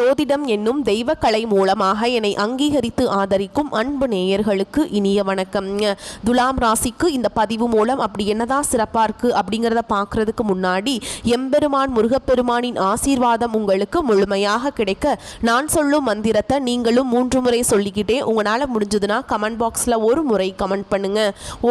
ஜோதிடம் என்னும் தெய்வக்கலை மூலமாக என்னை அங்கீகரித்து ஆதரிக்கும் அன்பு நேயர்களுக்கு இனிய வணக்கம். துலாம் ராசிக்கு இந்த பதிவு மூலம் அப்படி என்னதான் சிறப்பாக இருக்குது அப்படிங்கிறத பார்க்குறதுக்கு முன்னாடி எம்பெருமான் முருகப்பெருமானின் ஆசீர்வாதம் உங்களுக்கு முழுமையாக கிடைக்க நான் சொல்லும் மந்திரத்தை நீங்களும் 3 முறை சொல்லிக்கிட்டே உங்களால் முடிஞ்சதுன்னா கமெண்ட் பாக்ஸில் ஒரு முறை கமெண்ட் பண்ணுங்க.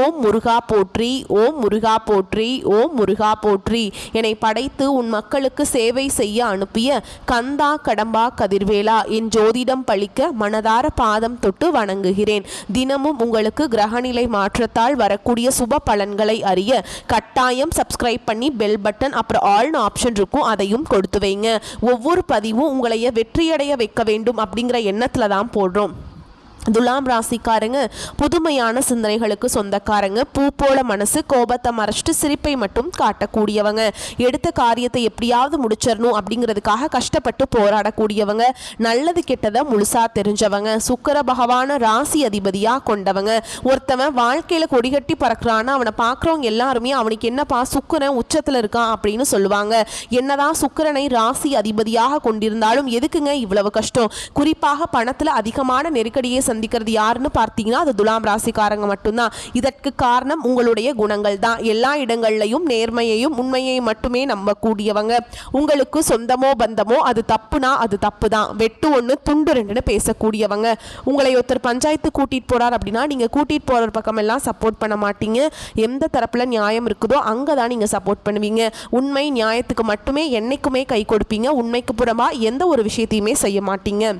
ஓம் முருகா போற்றி, ஓம் முருகா போற்றி, ஓம் முருகா போற்றி. என்னை படைத்து உன் மக்களுக்கு சேவை செய்ய அனுப்பிய கந்தா கடம்பா கதிர்வேலா என் ஜோதிடம் பழிக்க மனதார பாதம் தொட்டு வணங்குகிறேன். தினமும் உங்களுக்கு கிரகநிலை மாற்றத்தால் வரக்கூடிய சுப பலன்களை அறிய கட்டாயம் சப்ஸ்கிரைப் பண்ணி பெல் பட்டன் அப்புறம் ஆல்னு ஆப்ஷன் இருக்கும், அதையும் கொடுத்து வைங்க. ஒவ்வொரு பதிவும் உங்களைய வெற்றியடைய வைக்க வேண்டும் அப்படிங்கிற எண்ணத்துல தான் போடுறோம். துலாம் ராசிக்காரங்க புதுமையான சிந்தனைகளுக்கு சொந்தக்காரங்க. பூ போல மனசு, கோபத்தை மறைச்சிட்டு சிரிப்பை மட்டும் காட்டக்கூடியவங்க. எடுத்த காரியத்தை எப்படியாவது முடிச்சிடணும் அப்படிங்கிறதுக்காக கஷ்டப்பட்டு போராடக்கூடியவங்க. நல்லது கெட்டதை முழுசா தெரிஞ்சவங்க. சுக்கிர பகவான ராசி அதிபதியா கொண்டவங்க. ஒருத்தவன் வாழ்க்கையில கொடிகட்டி பறக்கிறான்னா அவனை பார்க்குறவங்க எல்லாருமே அவனுக்கு என்னப்பா சுக்கிரன் உச்சத்துல இருக்கான் அப்படின்னு சொல்லுவாங்க. என்னதான் சுக்கிரனை ராசி அதிபதியாக கொண்டிருந்தாலும் எதுக்குங்க இவ்வளவு கஷ்டம்? குறிப்பாக பணத்துல அதிகமான நெருக்கடியை சந்திக்கிறது யாருன்னு பார்த்தீங்கன்னா அது துலாம் ராசிக்காரங்க மட்டும்தான். இதற்கு காரணம் உங்களுடைய குணங்கள் தான். எல்லா இடங்கள்லையும் நேர்மையையும் உண்மையையும் மட்டுமே நம்பக்கூடியவங்க. உங்களுக்கு சொந்தமோ பந்தமோ அது தப்புனா அது தப்பு தான், வெட்டு ஒன்று துண்டு ரெண்டுன்னு பேசக்கூடியவங்க. உங்களை ஒருத்தர் பஞ்சாயத்து கூட்டிட்டு போறார் அப்படின்னா நீங்க கூட்டிட்டு போற பக்கம் எல்லாம் சப்போர்ட் பண்ண மாட்டீங்க. எந்த தரப்புல நியாயம் இருக்குதோ அங்கதான் நீங்க சப்போர்ட் பண்ணுவீங்க. உண்மை நியாயத்துக்கு மட்டுமே என்னைக்குமே கை கொடுப்பீங்க. உண்மைக்கு புறமா எந்த ஒரு விஷயத்தையுமே செய்ய மாட்டீங்க.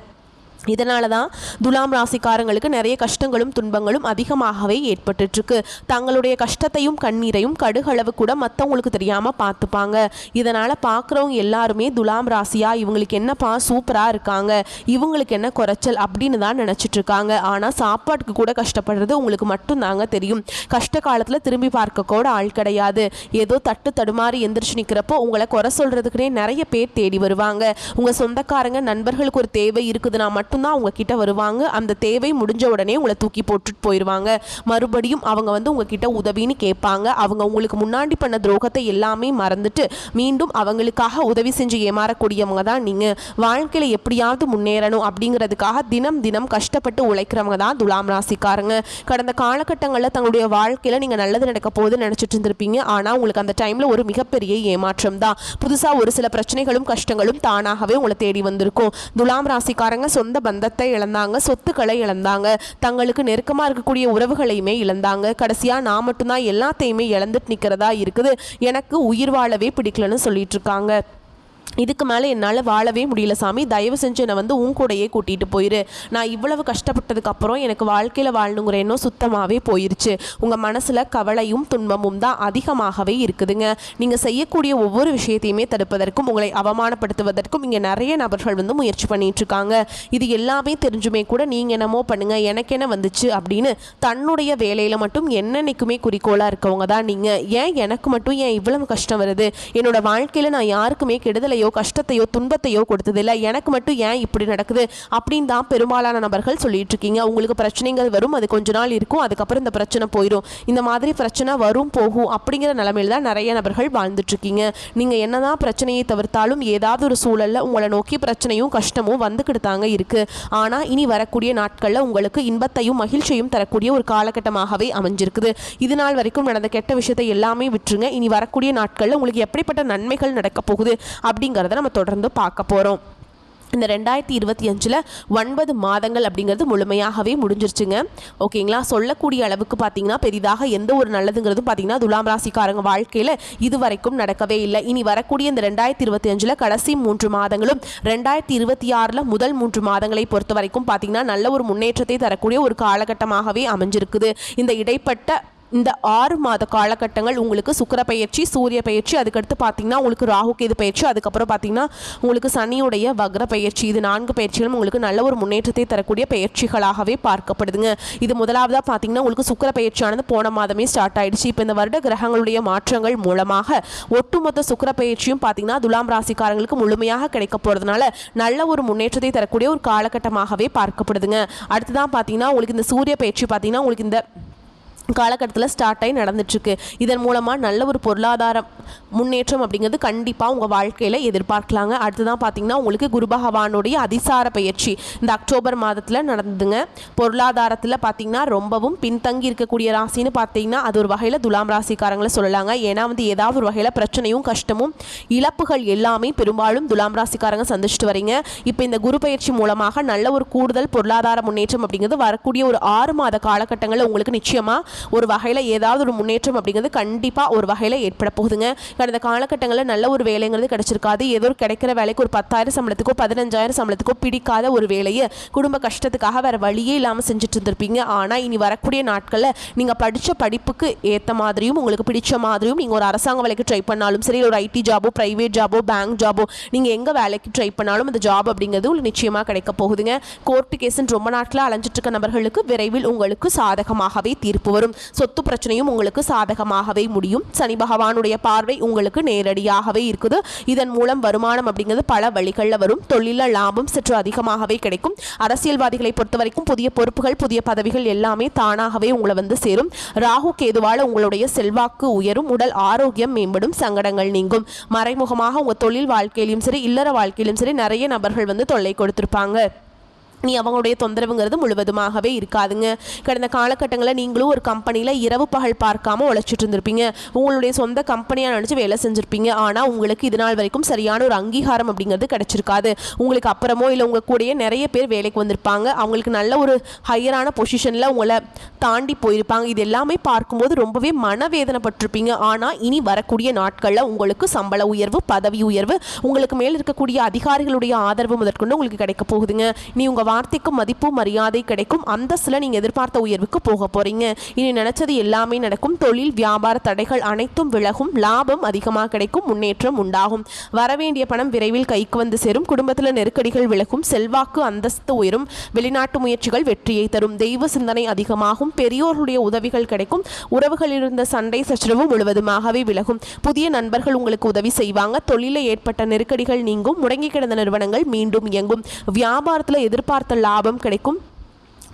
இதனால தான் துலாம் ராசிக்காரங்களுக்கு நிறைய கஷ்டங்களும் துன்பங்களும் அதிகமாகவே ஏற்பட்டுருக்கு. தங்களுடைய கஷ்டத்தையும் கண்ணீரையும் கடுகளவு கூட மற்றவங்களுக்கு தெரியாமல் பார்த்துப்பாங்க. இதனால் பார்க்குறவங்க எல்லாருமே துலாம் ராசியா இவங்களுக்கு என்னப்பா சூப்பராக இருக்காங்க, இவங்களுக்கு என்ன குறைச்சல் அப்படின்னு தான் நினச்சிட்ருக்காங்க. ஆனால் சாப்பாட்டுக்கு கூட கஷ்டப்படுறது உங்களுக்கு மட்டும்தாங்க தெரியும். கஷ்ட காலத்தில் திரும்பி பார்க்க கூட ஆள் கிடையாது. ஏதோ தட்டு தடுமாறி எந்திரிச்சு நிற்கிறப்போ உங்களை குறை சொல்கிறதுக்குனே நிறைய பேர் தேடி வருவாங்க. உங்கள் சொந்தக்காரங்க நண்பர்களுக்கு ஒரு தேவை இருக்குதுன்னா மட்டும்தான் உங்ககிட்ட வருவாங்க. அந்த தேவை முடிஞ்ச உடனே உங்களை தூக்கி போட்டுட்டு போயிடுவாங்க. மறுபடியும் அவங்க வந்து உங்ககிட்ட உதவின்னு கேட்பாங்க. அவங்க உங்களுக்கு முன்னாடி பண்ண துரோகத்தை எல்லாமே மறந்துட்டு மீண்டும் அவங்களுக்காக உதவி செஞ்சு ஏமாறக்கூடியவங்க தான் நீங்கள். வாழ்க்கையில் எப்படியாவது முன்னேறணும் அப்படிங்கிறதுக்காக தினம் தினம் கஷ்டப்பட்டு உழைக்கிறவங்க தான் துலாம் ராசிக்காரங்க. கடந்த காலகட்டங்களில் தங்களுடைய வாழ்க்கையில் நீங்கள் நல்லது நடக்க போகுதுன்னு நினச்சிட்டு இருந்திருப்பீங்க. ஆனால் உங்களுக்கு அந்த டைமில் ஒரு மிகப்பெரிய ஏமாற்றம் தான். புதுசாக ஒரு சில பிரச்சனைகளும் கஷ்டங்களும் தானாகவே உங்களை தேடி வந்திருக்கும். துலாம் ராசிக்காரங்க சொந்த பந்தத்தை இழந்தாங்க, சொத்துக்களை இழந்தாங்க, தங்களுக்கு நெருக்கமாக இருக்கக்கூடிய உறவுகளையுமே இழந்தாங்க. கடைசியாக நான் மட்டும்தான் எல்லாத்தையுமே இழந்துட்டு நிற்கிறதா இருக்குது, எனக்கு உயிர் வாழவே பிடிக்கலன்னு சொல்லிட்டு இருக்காங்க. இதுக்கு மேலே என்னால் வாழவே முடியல சாமி, தயவு செஞ்சு என்னை வந்து உன் கூடையே கூட்டிகிட்டு போயிரு. நான் இவ்வளவு கஷ்டப்பட்டதுக்கப்புறம் எனக்கு வாழ்க்கையில் வாழணுங்கிற எண்ணம் சுத்தமாகவே போயிருச்சு. உங்கள் மனசில் கவலையும் துன்பமும் தான் அதிகமாகவே இருக்குதுங்க. நீங்கள் செய்யக்கூடிய ஒவ்வொரு விஷயத்தையுமே தடுப்பதற்கும் உங்களை அவமானப்படுத்துவதற்கும் இங்கே நிறைய நபர்கள் வந்து முயற்சி பண்ணிகிட்ருக்காங்க. இது எல்லாமே தெரிஞ்சுமே கூட நீங்கள் என்னமோ பண்ணுங்கள் எனக்கு என்ன வந்துச்சு அப்படின்னு தன்னுடைய வேலையில் மட்டும் என்னென்னைக்குமே குறிக்கோளாக இருக்கவங்க தான் நீங்கள். ஏன் எனக்கு மட்டும் ஏன் இவ்வளவு கஷ்டம் வருது? என்னோடய வாழ்க்கையில் நான் யாருக்குமே கெடுதலை கஷ்டத்தையோ துன்பத்தையோ கொடுத்ததில்லை, எனக்கு மட்டும் ஏன் இப்படி நடக்குது அப்படின்னு தான் பெரும்பாலான நபர்கள் சொல்லிட்டு இருக்கீங்க. உங்களுக்கு பிரச்சனைகள் வரும், அது கொஞ்ச நாள் இருக்கும், அதுக்கப்புறம் இந்த பிரச்சனை போயிடும். இந்த மாதிரி பிரச்சனை வரும் போகும் அப்படிங்கிற நிலைமையில தான் நிறைய நபர்கள் வாழ்ந்துட்டு இருக்கீங்க. நீங்க என்னதான் பிரச்சனையை தவிர்த்தாலும் ஏதாவது ஒரு சூழல்ல உங்களை நோக்கி பிரச்சனையும் கஷ்டமும் வந்துக்கிட்டு தாங்க இருக்கு. ஆனா இனி வரக்கூடிய நாட்கள்ல உங்களுக்கு இன்பத்தையும் மகிழ்ச்சியும் தரக்கூடிய ஒரு காலகட்டமாகவே அமைஞ்சிருக்குது. இது நாள் வரைக்கும் நடந்த கெட்ட விஷயத்தை எல்லாமே விட்டுருங்க. இனி வரக்கூடிய நாட்கள்ல உங்களுக்கு எப்படிப்பட்ட நன்மைகள் நடக்க போகுது அப்படிங்கிறத நம்ம தொடர்ந்து பார்க்க போறோம். இந்த 2025 9 மாதங்கள் அப்படிங்கிறது முழுமையாகவே முடிஞ்சிருச்சுங்க. ஓகேங்களா? சொல்லக்கூடிய அளவுக்கு பார்த்தீங்கன்னா பெரிதாக எந்த ஒரு நல்லதுங்கிறதும் பார்த்தீங்கன்னா துலாம் ராசிக்காரங்க வாழ்க்கையில் இது வரைக்கும் நடக்கவே இல்லை. இனி வரக்கூடிய இந்த 2025 கடைசி 3 மாதங்களும் 2026 முதல் 3 மாதங்களை பொறுத்த வரைக்கும் பார்த்தீங்கன்னா நல்ல ஒரு முன்னேற்றத்தை தரக்கூடிய ஒரு காலகட்டமாகவே அமைஞ்சிருக்குது. இந்த இடைப்பட்ட இந்த 6 மாத காலகட்டங்கள் உங்களுக்கு சுக்கிர பயிற்சி, சூரிய பயிற்சி, அதுக்கடுத்து பார்த்தீங்கன்னா உங்களுக்கு ராகு கேது பயிற்சி, அதுக்கப்புறம் பார்த்தீங்கன்னா உங்களுக்கு சனியுடைய வக்ர பயிற்சி, இது 4 பயிற்சிகளும் உங்களுக்கு நல்ல ஒரு முன்னேற்றத்தை தரக்கூடிய பயிற்சிகளாகவே பார்க்கப்படுதுங்க. இது முதலாவதாக பார்த்தீங்கன்னா உங்களுக்கு சுக்கிர பயிற்சியானது போன மாதமே ஸ்டார்ட் ஆயிடுச்சு. இப்போ இந்த வருட கிரகங்களுடைய மாற்றங்கள் மூலமாக ஒட்டுமொத்த சுக்கிர பயிற்சியும் பார்த்தீங்கன்னா துலாம் ராசிக்காரங்களுக்கு முழுமையாக கிடைக்க போகிறதுனால நல்ல ஒரு முன்னேற்றத்தை தரக்கூடிய ஒரு காலகட்டமாகவே பார்க்கப்படுதுங்க. அடுத்ததான் பார்த்தீங்கன்னா உங்களுக்கு இந்த சூரிய பயிற்சி பார்த்தீங்கன்னா உங்களுக்கு இந்த காலகட்டத்தில் ஸ்டார்ட் ஆகி நடந்துட்டுருக்கு. இதன் மூலமாக நல்ல ஒரு பொருளாதார முன்னேற்றம் அப்படிங்கிறது கண்டிப்பாக உங்கள் வாழ்க்கையில் எதிர்பார்க்கலாங்க. அடுத்ததான் பார்த்தீங்கன்னா உங்களுக்கு குரு பகவானுடைய அதிசார பயிற்சி இந்த அக்டோபர் மாதத்தில் நடந்ததுங்க. பொருளாதாரத்தில் பார்த்தீங்கன்னா ரொம்பவும் பின்தங்கி இருக்கக்கூடிய ராசின்னு பார்த்தீங்கன்னா அது ஒரு வகையில் துலாம் ராசிக்காரங்களை சொல்லலாங்க. ஏன்னா ஏதாவது ஒரு வகையில் பிரச்சனையும் கஷ்டமும் இழப்புகள் எல்லாமே பெரும்பாலும் துலாம் ராசிக்காரங்க சந்திச்சுட்டு வரீங்க. இப்போ இந்த குரு பயிற்சி மூலமாக நல்ல ஒரு கூடுதல் பொருளாதார முன்னேற்றம் அப்படிங்கிறது வரக்கூடிய ஒரு 6 மாத காலகட்டங்களில் உங்களுக்கு நிச்சயமாக ஒரு வகையில் ஏதாவது ஒரு முன்னேற்றம் அப்படிங்கிறது கண்டிப்பாக ஒரு வகையில் ஏற்பட போகுதுங்க. கடந்த காலகட்டங்களில் நல்ல ஒரு வேலைங்கிறது கிடைச்சிருக்காது. ஏதோ ஒரு கிடைக்கிற வேலைக்கு ஒரு 10,000 சம்பளத்துக்கோ 15,000 சம்பளத்துக்கோ பிடிக்காத ஒரு வேலையை குடும்ப கஷ்டத்துக்காக வேறு வழியே இல்லாமல் செஞ்சுட்டு இருந்திருப்பீங்க. ஆனால் இனி வரக்கூடிய நாட்களில் நீங்கள் படித்த படிப்புக்கு ஏற்ற மாதிரியும் உங்களுக்கு பிடிச்ச மாதிரியும் நீங்கள் ஒரு அரசாங்க வேலைக்கு ட்ரை பண்ணாலும் சரி, ஒரு ஐடி ஜாபோ ப்ரைவேட் ஜாபோ பேங்க் ஜாபோ நீங்கள் எங்கே வேலைக்கு ட்ரை பண்ணாலும் அந்த ஜாப் அப்படிங்கிறது உங்களுக்கு நிச்சயமாக கிடைக்க போகுதுங்க. கோர்ட்டு கேஸுன்னு ரொம்ப நாட்களில் அலைஞ்சிட்டு இருக்க நபர்களுக்கு விரைவில் உங்களுக்கு சாதகமாகவே தீர்ப்பு வரும். சொத்து பிரச்சனையும் உங்களுக்கு சாதகமாகவே முடியும். சனி பகவானுடைய பார்வை உங்களுக்கு நேரடியாகவே இருக்குது. இதன் மூலம் வருமானம் அப்படிங்கிறது பல வழிகளில் வரும். தொழிலில் லாபம் சற்று அதிகமாகவே கிடைக்கும். அரசியல்வாதிகளை பொறுத்த வரைக்கும் புதிய பொறுப்புகள் புதிய பதவிகள் எல்லாமே தானாகவே உங்களை சேரும். ராகு கேதுவால் உங்களுடைய செல்வாக்கு உயரும். உடல் ஆரோக்கியம் மேம்படும். சங்கடங்கள் நீங்கும். மறைமுகமாக உங்கள் தொழில் வாழ்க்கையிலும் சரி இல்லற வாழ்க்கையிலும் சரி நிறைய நபர்கள் தொல்லை கொடுத்திருப்பாங்க. நீ அவங்களுடைய தொந்தரவுங்கிறது முழுவதுமாகவே இருக்காதுங்க. கடந்த காலகட்டங்களில் நீங்களும் ஒரு கம்பெனியில் இரவு பகல் பார்க்காம உழைச்சிட்டு இருந்திருப்பீங்க. உங்களுடைய சொந்த கம்பெனியாக நினச்சி வேலை செஞ்சுருப்பீங்க. ஆனால் உங்களுக்கு இது நாள் வரைக்கும் சரியான ஒரு அங்கீகாரம் அப்படிங்கிறது கிடைச்சிருக்காது. உங்களுக்கு அப்புறமோ இல்லை உங்கள் கூடயே நிறைய பேர் வேலைக்கு வந்திருப்பாங்க. அவங்களுக்கு நல்ல ஒரு ஹையரான பொசிஷனில் உங்களை தாண்டி போயிருப்பாங்க. இது எல்லாமே பார்க்கும்போது ரொம்பவே மனவேதனைப்பட்டிருப்பீங்க. ஆனால் இனி வரக்கூடிய நாட்களில் உங்களுக்கு சம்பள உயர்வு பதவி உயர்வு உங்களுக்கு மேல் இருக்கக்கூடிய அதிகாரிகளுடைய ஆதரவு முதற்கொண்டு உங்களுக்கு கிடைக்க போகுதுங்க. நீ உங்கள் வார்த்தைக்கு மதிப்பு மரியாதை கிடைக்கும். அந்தஸ்துல நீங்க எதிர்பார்த்த உயர்வுக்கு போக போறீங்க. இனி நினைச்சது எல்லாமே நடக்கும். தொழில் வியாபார தடைகள் அனைத்தும் விலகும். லாபம் அதிகமாக கிடைக்கும். முன்னேற்றம் உண்டாகும். வரவேண்டிய பணம் விரைவில் கைக்கு சேரும். குடும்பத்தில் நெருக்கடிகள் விலகும். செல்வாக்கு அந்தஸ்து உயரும். வெளிநாட்டு முயற்சிகள் வெற்றியை தரும். தெய்வ சிந்தனை அதிகமாகும். பெரியோர்களுடைய உதவிகள் கிடைக்கும். உறவுகளில் இருந்த சண்டை சச்சரவு முழுவதுமாகவே விலகும். புதிய நண்பர்கள் உங்களுக்கு உதவி செய்வாங்க. தொழிலில் ஏற்பட்ட நெருக்கடிகள் நீங்கும். முடங்கி கிடந்த நிறுவனங்கள் மீண்டும் இயங்கும். வியாபாரத்தில் எதிர்பார்த்த லாபம் கிடைக்கும்.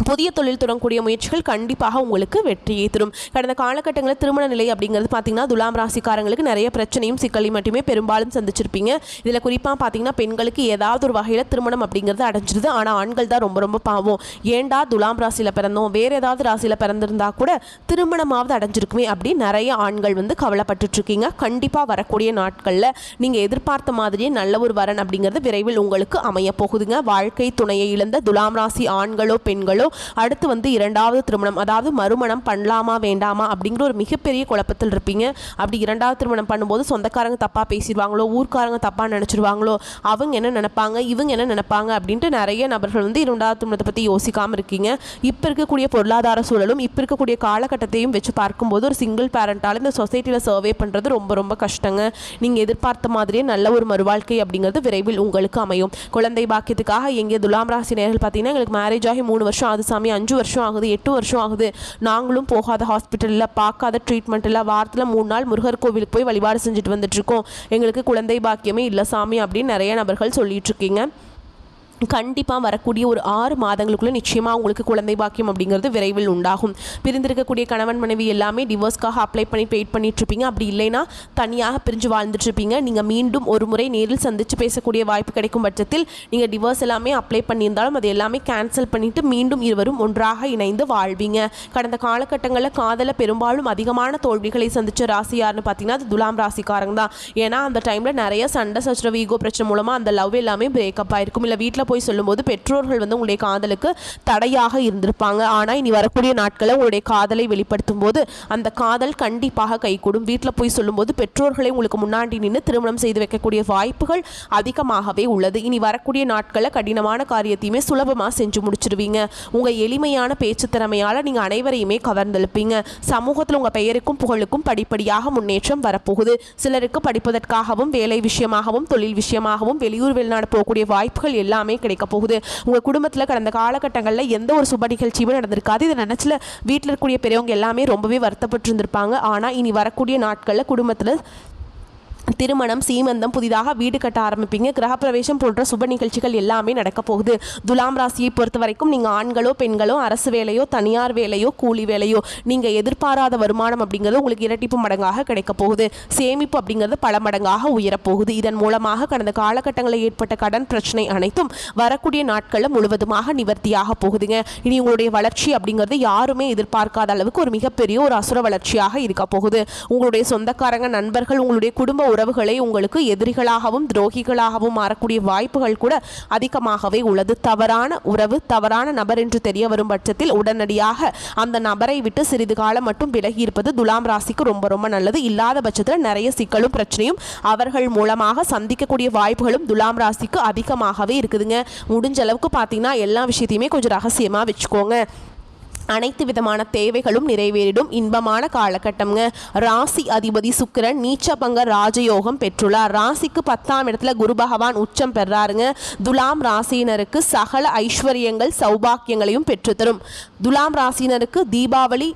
புதிய தொழில் தொடங்கக்கூடிய முயற்சிகள் கண்டிப்பாக உங்களுக்கு வெற்றியை தரும். கடந்த காலகட்டங்களில் திருமண நிலை அப்படிங்கிறது பார்த்தீங்கன்னா துலாம் ராசிக்காரங்களுக்கு நிறைய பிரச்சனையும் சிக்கலையும் மட்டுமே பெரும்பாலும் சந்திச்சிருப்பீங்க. இதில் குறிப்பாக பார்த்தீங்கன்னா பெண்களுக்கு ஏதாவது ஒரு வகையில் திருமணம் அப்படிங்கிறது அடைஞ்சிருது. ஆனால் ஆண்கள் தான் ரொம்ப ரொம்ப பாவம். ஏண்டா துலாம் ராசியில் பிறந்தோம் வேறு ஏதாவது ராசியில் பிறந்திருந்தா கூட திருமணமாவது அடைஞ்சிருக்குமே அப்படி நிறைய ஆண்கள் கவலைப்பட்டுருக்கீங்க. கண்டிப்பாக வரக்கூடிய நாட்களில் நீங்கள் எதிர்பார்த்த மாதிரியே நல்ல ஒரு வரன் அப்படிங்கிறது விரைவில் உங்களுக்கு அமைய போகுதுங்க. வாழ்க்கை துணையை இழந்த துலாம் ராசி ஆண்களோ பெண்களோ அடுத்து இரண்டாவது திருமணம் அதாவது மறுமணம் பண்ணலாமா வேண்டாமா அப்படிங்கிற ஒரு மிகப்பெரிய குழப்பத்தில் இருப்பீங்க. அப்படி இரண்டாவது திருமணம் பண்ணும்போது சொந்தக்காரங்க தப்பா பேசிடுவாங்களோ ஊர்க்காரங்க தப்பா நினைச்சிருவாங்களோ அவங்க என்ன நினைப்பாங்க இவங்க என்ன நினைப்பாங்க அப்படின்ட்டு நிறைய நபர்கள் இரண்டாவது திருமணத்தை பற்றி யோசிக்காமல் இருக்கீங்க. இப்போ இருக்கக்கூடிய பொருளாதார சூழலும் இப்போ இருக்கக்கூடிய காலகட்டத்தையும் வச்சு பார்க்கும்போது ஒரு சிங்கிள் பேரண்டால் இந்த சொசைட்டியில் சர்வே பண்ணுறது ரொம்ப ரொம்ப கஷ்டங்க. நீங்கள் எதிர்பார்த்த மாதிரியே நல்ல ஒரு மறுவாழ்க்கை அப்படிங்கிறது விரைவில் உங்களுக்கு அமையும். குழந்தை பாக்கியத்துக்காக எங்கே துலாம் ராசி நேர்கள் பார்த்தீங்கன்னா எங்களுக்கு மேரேஜ் ஆகி 3 வருஷம் அது சாமி 5 வருஷம் ஆகுது 8 வருஷம் ஆகுது நாங்களும் போகாத ஹாஸ்பிட்டலில் பார்க்காத ட்ரீட்மெண்ட் இல்லை வாரத்தில் 3 நாள் முருகர் கோவிலுக்கு போய் வழிபாடு செஞ்சுட்டு வந்துட்டுருக்கோம் எங்களுக்கு குழந்தை பாக்கியமே இல்லை சாமி அப்படின்னு நிறைய நபர்கள் சொல்லிட்டு இருக்கீங்க. கண்டிப்பாக வரக்கூடிய ஒரு 6 மாதங்களுக்குள்ளே நிச்சயமாக உங்களுக்கு குழந்தை பாக்கியம் அப்படிங்கிறது விரைவில் உண்டாகும். பிரிந்திருக்கக்கூடிய கணவன் மனைவி எல்லாமே டிவோர்ஸ்க்காக அப்ளை பண்ணி வெயிட் பண்ணிட்டுருப்பீங்க. அப்படி இல்லைன்னா தனியாக பிரிஞ்சு வாழ்ந்துட்டுருப்பீங்க. நீங்கள் மீண்டும் ஒரு முறை நேரில் சந்தித்து பேசக்கூடிய வாய்ப்பு கிடைக்கும் பட்சத்தில் நீங்கள் டிவோர்ஸ் எல்லாமே அப்ளை பண்ணியிருந்தாலும் அது எல்லாமே கேன்சல் பண்ணிவிட்டு மீண்டும் இருவரும் ஒன்றாக இணைந்து வாழ்வீங்க. கடந்த காலகட்டங்களில் காதலில் பெரும்பாலும் அதிகமான தோல்விகளை சந்தித்த ராசி யாருன்னு பார்த்தீங்கன்னா அது துலாம் ராசிக்காரங்க தான். ஏன்னா அந்த டைமில் நிறைய சண்டை சச்சரவு ஈகோ பிரச்சனை மூலமாக அந்த லவ் எல்லாமே பிரேக்கப் ஆயிருக்கும். இல்லை வீட்டில் போய் சொல்லும்போது பெற்றோர்கள் உங்களுடைய காதலுக்கு தடையாக இருந்திருப்பாங்க. ஆனால் இனி வரக்கூடிய நாட்களில் உங்களுடைய காதலை வெளிப்படுத்தும் போது அந்த காதல் கண்டிப்பாக கைகூடும். வீட்டில் போய் சொல்லும்போது பெற்றோர்களை உங்களுக்கு முன்னாடி நின்று திருமணம் செய்து வைக்கக்கூடிய வாய்ப்புகள் அதிகமாகவே உள்ளது. இனி வரக்கூடிய நாட்களில் கடினமான காரியத்தையுமே சுலபமாக செஞ்சு முடிச்சிருவீங்க. உங்கள் எளிமையான பேச்சு திறமையால் நீங்கள் அனைவரையுமே கவர்ந்தெழுப்பீங்க. சமூகத்தில் உங்கள் பெயருக்கும் புகழுக்கும் படிப்படியாக முன்னேற்றம் வரப்போகுது. சிலருக்கு படிப்பதற்காகவும் வேலை விஷயமாகவும் தொழில் விஷயமாகவும் வெளியூர் வெளிநாடு போகக்கூடிய வாய்ப்புகள் எல்லாமே கிடைக்க போகுது. உங்கள் குடும்பத்தில் கடந்த காலகட்டங்களில் எந்த ஒரு சுப நிகழ்ச்சியுமே நடந்திருக்காது. இதை நினச்சில வீட்டில் இருக்கக்கூடிய பெரியவங்க எல்லாமே ரொம்பவே வருத்தப்பட்டு இருந்திருப்பாங்க. ஆனால் இனி வரக்கூடிய நாட்களில் குடும்பத்தில் திருமணம், சீமந்தம், புதிதாக வீடு கட்ட ஆரம்பிப்பீங்க, கிரகப்பிரவேசம் போன்ற சுப நிகழ்ச்சிகள் எல்லாமே நடக்க போகுது. துலாம் ராசியை பொறுத்த வரைக்கும் நீங்கள் ஆண்களோ பெண்களோ அரசு வேலையோ தனியார் வேலையோ கூலி வேலையோ நீங்கள் எதிர்பாராத வருமானம் அப்படிங்கிறது உங்களுக்கு இரட்டிப்பு மடங்காக கிடைக்க போகுது. சேமிப்பு அப்படிங்கிறது பல மடங்காக உயரப்போகுது. இதன் மூலமாக கடந்த காலகட்டங்களில் ஏற்பட்ட கடன் பிரச்சனை அனைத்தும் வரக்கூடிய நாட்களில் முழுவதுமாக நிவர்த்தியாக போகுதுங்க. இனி உங்களுடைய வளர்ச்சி அப்படிங்கிறது யாருமே எதிர்பார்க்காத அளவுக்கு ஒரு மிகப்பெரிய ஒரு அசுர வளர்ச்சியாக இருக்க போகுது. உங்களுடைய சொந்தக்காரங்க, நண்பர்கள், உங்களுடைய குடும்ப உறவுகளை உங்களுக்கு எதிரிகளாகவும் துரோகிகளாகவும் மாறக்கூடிய வாய்ப்புகள் கூட அதிகமாகவே உள்ளது. தவறான உறவு, தவறான நபர் என்று தெரிய வரும் பட்சத்தில் உடனடியாக அந்த நபரை விட்டு சிறிது காலம் மட்டும் விலகி இருப்பது துலாம் ராசிக்கு ரொம்ப ரொம்ப நல்லது. இல்லாத பட்சத்தில் நிறைய சிக்கலும் பிரச்சனையும் அவர்கள் மூலமாக சந்திக்கக்கூடிய வாய்ப்புகளும் துலாம் ராசிக்கு அதிகமாகவே இருக்குதுங்க. முடிஞ்ச அளவுக்கு பார்த்தீங்கன்னா எல்லா விஷயத்தையுமே கொஞ்சம் ரகசியமாக வச்சுக்கோங்க. அனைத்து விதமான தேவைகளும் நிறைவேறிடும். இன்பமான காலகட்டம்ங்க. ராசி அதிபதி சுக்கிரன் நீச்சபங்க ராஜயோகம் பெற்றுள்ளார். ராசிக்கு 10ஆம் இடத்துல குரு பகவான் உச்சம் பெறாருங்க. துலாம் ராசியினருக்கு சகல ஐஸ்வர்யங்கள் சௌபாக்கியங்களையும் பெற்றுத்தரும். துலாம் ராசியினருக்கு தீபாவளி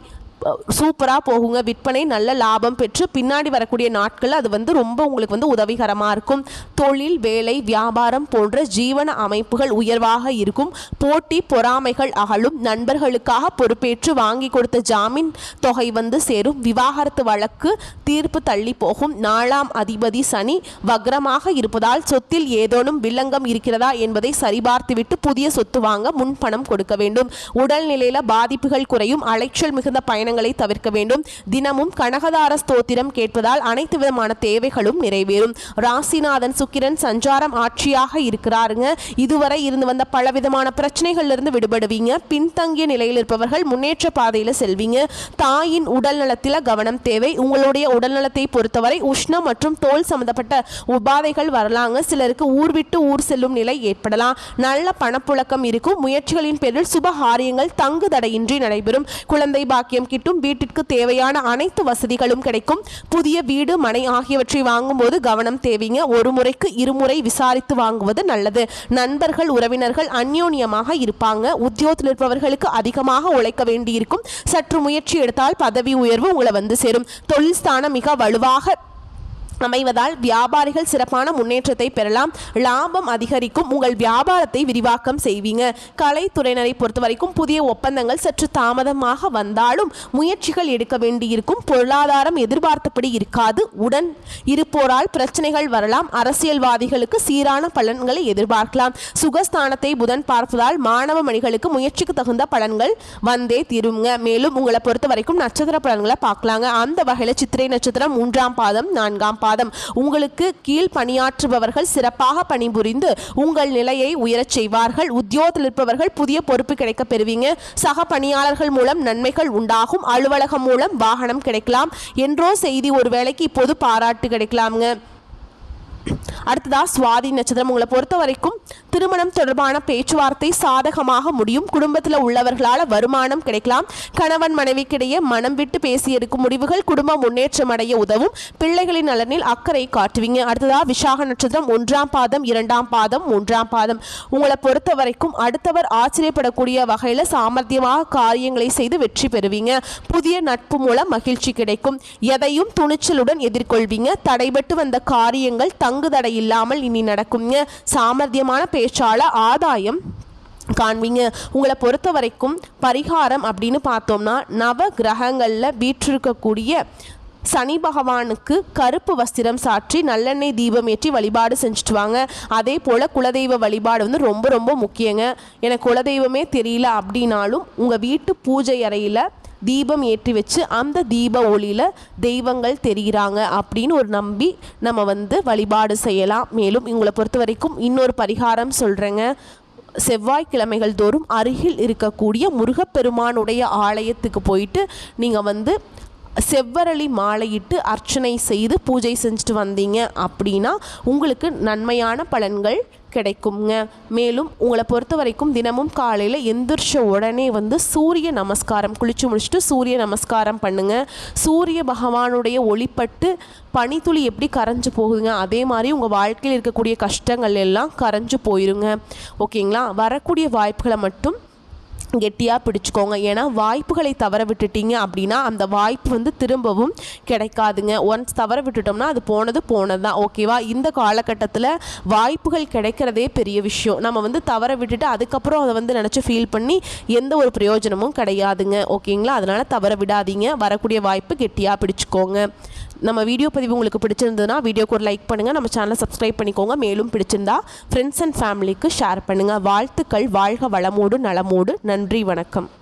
சூப்பராக போகுங்க. விற்பனை நல்ல லாபம் பெற்று பின்னாடி வரக்கூடிய நாட்கள் அது ரொம்ப உங்களுக்கு உதவிகரமாக இருக்கும். தொழில், வேலை, வியாபாரம் போன்ற ஜீவன அமைப்புகள் உயர்வாக இருக்கும். போட்டி பொறாமைகள் அகலும். நண்பர்களுக்காக பொறுப்பேற்று வாங்கி கொடுத்த ஜாமீன் தொகை சேரும். விவாகரத்து வழக்கு தீர்ப்பு தள்ளி போகும். 4ஆம் அதிபதி சனி வக்ரமாக இருப்பதால் சொத்தில் ஏதேனும் வில்லங்கம் இருக்கிறதா என்பதை சரிபார்த்துவிட்டு புதிய சொத்து வாங்க முன்பணம் கொடுக்க வேண்டும். உடல்நிலையில் பாதிப்புகள் குறையும். அலைச்சல் மிகுந்த பயணங்களை தவிர்க்க வேண்டும். தினமும் கனகதார ஸ்தோத்திரம் கேட்பதால் அனைத்து விதமான தேவைகளும் நிறைவேறும். ராசிநாதன் சுக்கிரன் சஞ்சாரம் ஆட்சியாக இருக்கிறாருங்க. இதுவரை இருந்து வந்த பலவிதமான பிரச்சனைகள்ல இருந்து விடுபடுவீங்க. பின்தங்கிய நிலையில் இருப்பவர்கள் முன்னேற்ற பாதையில் செல்வீங்க. தாயின் உடல் நலத்தில் கவனம் தேவை. உங்களுடைய உடல் நலத்தை பொறுத்தவரை உஷ்ணம் மற்றும் தோல் சம்பந்தப்பட்ட உபாதைகள் வரலாங்க. சிலருக்கு ஊர் விட்டு ஊர் செல்லும் நிலை ஏற்படலாம். நல்ல பணப்புழக்கம் இருக்கும். முயற்சிகளின் பேரில் சுப காரியங்கள் தங்கு தடையின்றி நடைபெறும். குழந்தை பாக்கியம் வீட்டிற்கு தேவையான அனைத்து வசதிகளும் கிடைக்கும். புதிய வீடு, மனை ஆகியவற்றை வாங்கும்போது கவனம் தேவைங்க. ஒரு முறைக்கு இருமுறை விசாரித்து வாங்குவது நல்லது. நண்பர்கள், உறவினர்கள் அந்யோன்யமாக இருப்பாங்க. உத்தியோகத்தில் இருப்பவர்களுக்கு அதிகமாக உழைக்க வேண்டியிருக்கும். சற்று முயற்சி எடுத்தால் பதவி உயர்வு உங்களை சேரும். தொழில் ஸ்தானம் மிக வலுவாக அமைவதால் வியாபாரிகள் சிறப்பான முன்னேற்றத்தை பெறலாம். லாபம் அதிகரிக்கும். உங்கள் வியாபாரத்தை விரிவாக்கம் செய்வீங்க. கலைத்துறையினரை பொறுத்த வரைக்கும் புதிய ஒப்பந்தங்கள் சற்று தாமதமாக வந்தாலும் முயற்சிகள் எடுக்க வேண்டியிருக்கும். பொருளாதாரம் எதிர்பார்த்தபடி இருக்காது. உடன் இருப்போரால் பிரச்சனைகள் வரலாம். அரசியல்வாதிகளுக்கு சீரான பலன்களை எதிர்பார்க்கலாம். சுகஸ்தானத்தை புதன் பார்ப்பதால் மாணவ மணிகளுக்கு முயற்சிக்கு தகுந்த பலன்கள் வந்தே தீருங்க. மேலும் உங்களை பொறுத்த வரைக்கும் நட்சத்திர பலன்களை பார்க்கலாங்க. அந்த வகையில் சித்திரை நட்சத்திரம் 3ஆம் பாதம் 4ஆம் பாதம் உங்களுக்கு கீழ் பணியாற்றுபவர்கள் சிறப்பாக பணிபுரிந்து உங்கள் நிலையை உயரச் செய்வார்கள். உத்தியோகத்தில் இருப்பவர்கள் புதிய பொறுப்பு கிடைக்க பெறுவீங்க. சக பணியாளர்கள் மூலம் நன்மைகள் உண்டாகும். அலுவலகம் மூலம் வாகனம் கிடைக்கலாம். என்றோ செய்தி ஒரு வேளைக்கு இப்போது பாராட்டு கிடைக்கலாமுங்க. அடுத்ததா சுவாதி நட்சத்திரம். உங்களை பொறுத்த வரைக்கும் திருமணம் தொடர்பான பேச்சுவார்த்தை சாதகமாக முடியும். குடும்பத்தில் உள்ளவர்களால் வருமானம் கிடைக்கலாம். கணவன் மனைவிக்கிடையே மனம் விட்டு பேசி எடுக்கும் முடிவுகள் குடும்ப முன்னேற்றம் அடைய உதவும். பிள்ளைகளின் நலனில் அக்கறை காட்டுவீங்க. அடுத்ததா விசாக நட்சத்திரம் 1ஆம் பாதம் 2ஆம் பாதம் 3ஆம் பாதம். உங்களை பொறுத்த வரைக்கும் அடுத்தவர் ஆச்சரியப்படக்கூடிய வகையில் சாமர்த்தியமாக காரியங்களை செய்து வெற்றி பெறுவீங்க. புதிய நட்பு மூலம் மகிழ்ச்சி கிடைக்கும். எதையும் துணிச்சலுடன் எதிர்கொள்வீங்க. தடைபட்டு வந்த காரியங்கள் தங்குதடை இல்லாமல் இனி நடக்குங்க. சாமர்த்தியமான பேச்சால ஆதாயம் காண்பீங்க. உங்களை பொறுத்த வரைக்கும் பரிகாரம் அப்படின்னு பார்த்தோம்னா நவ கிரகங்களில் வீற்றிருக்கக்கூடிய சனி பகவானுக்கு கருப்பு வஸ்திரம் சாற்றி நல்லெண்ணெய் தீபம் ஏற்றி வழிபாடு செஞ்சுட்டு வாங்க. அதே போல் குலதெய்வ வழிபாடு ரொம்ப ரொம்ப முக்கியங்க. எனக்கு குலதெய்வமே தெரியல அப்படின்னாலும் உங்கள் வீட்டு பூஜை அறையில் தீபம் ஏற்றி வச்சு அந்த தீப ஒளியில் தெய்வங்கள் தெரிகிறாங்க அப்படின்னு ஒரு நம்பி நம்ம வழிபாடு செய்யலாம். மேலும் உங்களை பொறுத்த வரைக்கும் இன்னொரு பரிகாரம் சொல்கிறேங்க. செவ்வாய்க்கிழமைகள் தோறும் அருகில் இருக்கக்கூடிய முருகப்பெருமானுடைய ஆலயத்துக்கு போயிட்டு நீங்கள் செவ்வரளி மாலையிட்டு அர்ச்சனை செய்து பூஜை செஞ்சுட்டு வந்தீங்க அப்படின்னா உங்களுக்கு நன்மையான பலன்கள் கிடைக்குங்க. மேலும் உங்களை பொறுத்த வரைக்கும் தினமும் காலையில் எந்திரிச்ச உடனே சூரிய நமஸ்காரம் குளிச்சு முடிச்சுட்டு சூரிய நமஸ்காரம் பண்ணுங்க. சூரிய பகவானுடைய ஒளிப்பட்டு பனித்துளி எப்படி கரைஞ்சு போகுதுங்க அதே மாதிரி உங்கள் வாழ்க்கையில் இருக்கக்கூடிய கஷ்டங்கள் எல்லாம் கரைஞ்சு போயிருங்க. ஓகேங்களா? வரக்கூடிய வாய்ப்புகளை மட்டும் கெட்டியாக பிடிச்சிக்கோங்க. ஏன்னா வாய்ப்புகளை தவற விட்டுட்டீங்க அப்படின்னா அந்த வாய்ப்பு வந்து திரும்பவும் கிடைக்காதுங்க. ஒன்ஸ் தவற விட்டுட்டோம்னா அது போனது தான். ஓகேவா? இந்த காலகட்டத்தில் வாய்ப்புகள் கிடைக்கிறதே பெரிய விஷயம். நம்ம வந்து தவற விட்டுட்டு அதுக்கப்புறம் அதை வந்து நினச்சி ஃபீல் பண்ணி எந்த ஒரு பிரயோஜனமும் கிடையாதுங்க. ஓகேங்களா? அதனால் தவற விடாதீங்க. வரக்கூடிய வாய்ப்பு கெட்டியாக பிடிச்சிக்கோங்க. நம்ம வீடியோ பதிவு உங்களுக்கு பிடிச்சிருந்ததுன்னா வீடியோக்கு ஒரு லைக் பண்ணுங்கள். நம்ம சேனலை சப்ஸ்கிரைப் பண்ணிக்கோங்க. மேலும் பிடிச்சிருந்தா ஃப்ரெண்ட்ஸ் அண்ட் ஃபேமிலிக்கு ஷேர் பண்ணுங்கள். வாழ்த்துக்கள். வாழ்க வளமோடு நலமோடு. நன்றி, வணக்கம்.